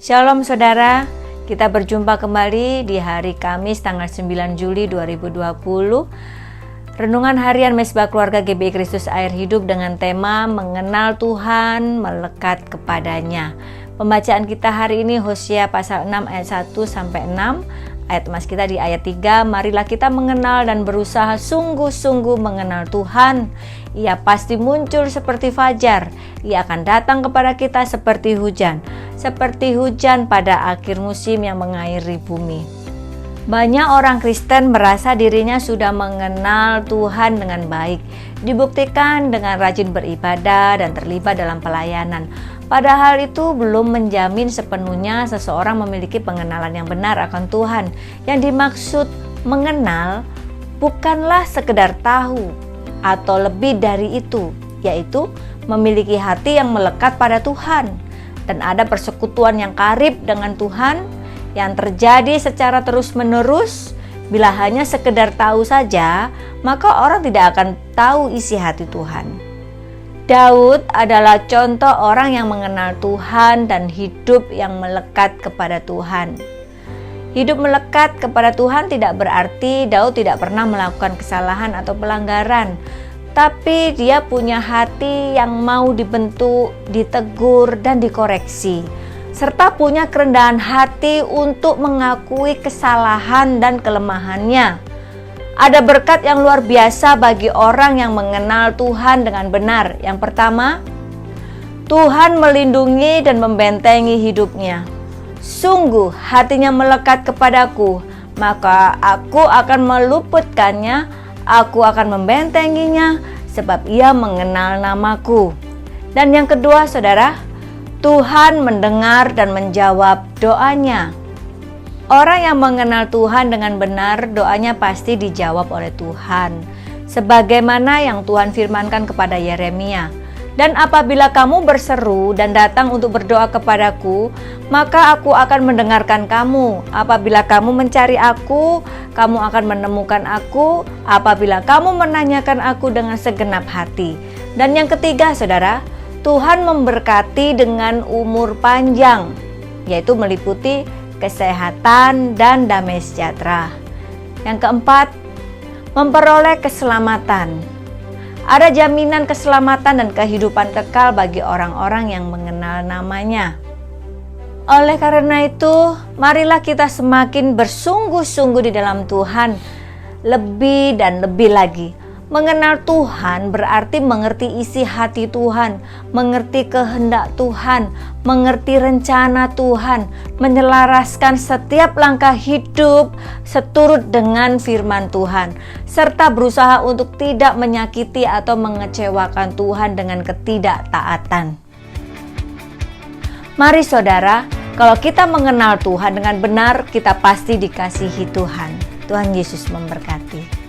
Shalom saudara, kita berjumpa kembali di hari Kamis tanggal 9 Juli 2020. Renungan harian Mesbah Keluarga GBI Kristus Air Hidup dengan tema Mengenal Tuhan, Melekat kepadanya. Pembacaan kita hari ini Hosea pasal 6 ayat 1 sampai 6. Ayat emas kita di ayat 3, marilah kita mengenal dan berusaha sungguh-sungguh mengenal Tuhan. Ia pasti muncul seperti fajar, Ia akan datang kepada kita seperti hujan pada akhir musim yang mengairi bumi. Banyak orang Kristen merasa dirinya sudah mengenal Tuhan dengan baik, dibuktikan dengan rajin beribadah dan terlibat dalam pelayanan. Padahal itu belum menjamin sepenuhnya seseorang memiliki pengenalan yang benar akan Tuhan. Yang dimaksud mengenal bukanlah sekedar tahu atau lebih dari itu, yaitu memiliki hati yang melekat pada Tuhan dan ada persekutuan yang karib dengan Tuhan yang terjadi secara terus-menerus. Bila hanya sekedar tahu saja, maka orang tidak akan tahu isi hati Tuhan. Daud adalah contoh orang yang mengenal Tuhan dan hidup yang melekat kepada Tuhan. Hidup melekat kepada Tuhan tidak berarti Daud tidak pernah melakukan kesalahan atau pelanggaran, tapi dia punya hati yang mau dibentuk, ditegur, dan dikoreksi, serta punya kerendahan hati untuk mengakui kesalahan dan kelemahannya. Ada berkat yang luar biasa bagi orang yang mengenal Tuhan dengan benar. Yang pertama, Tuhan melindungi dan membentengi hidupnya. Sungguh hatinya melekat kepadaku, maka aku akan meluputkannya, aku akan membentenginya, sebab ia mengenal namaku. Dan yang kedua, saudara, Tuhan mendengar dan menjawab doanya. Orang yang mengenal Tuhan dengan benar, doanya pasti dijawab oleh Tuhan, sebagaimana yang Tuhan firmankan kepada Yeremia. Dan apabila kamu berseru dan datang untuk berdoa kepadaku, maka aku akan mendengarkan kamu. Apabila kamu mencari aku, kamu akan menemukan aku, apabila kamu menanyakan aku dengan segenap hati. Dan yang ketiga, saudara, Tuhan memberkati dengan umur panjang, yaitu meliputi kesehatan dan damai sejahtera. Yang keempat, memperoleh keselamatan. Ada jaminan keselamatan dan kehidupan kekal bagi orang-orang yang mengenal namanya. Oleh karena itu, marilah kita semakin bersungguh-sungguh di dalam Tuhan, lebih dan lebih lagi. Mengenal Tuhan berarti mengerti isi hati Tuhan, mengerti kehendak Tuhan, mengerti rencana Tuhan, menyelaraskan setiap langkah hidup seturut dengan firman Tuhan, serta berusaha untuk tidak menyakiti atau mengecewakan Tuhan dengan ketidaktaatan. Mari saudara, kalau kita mengenal Tuhan dengan benar, kita pasti dikasihi Tuhan. Tuhan Yesus memberkati.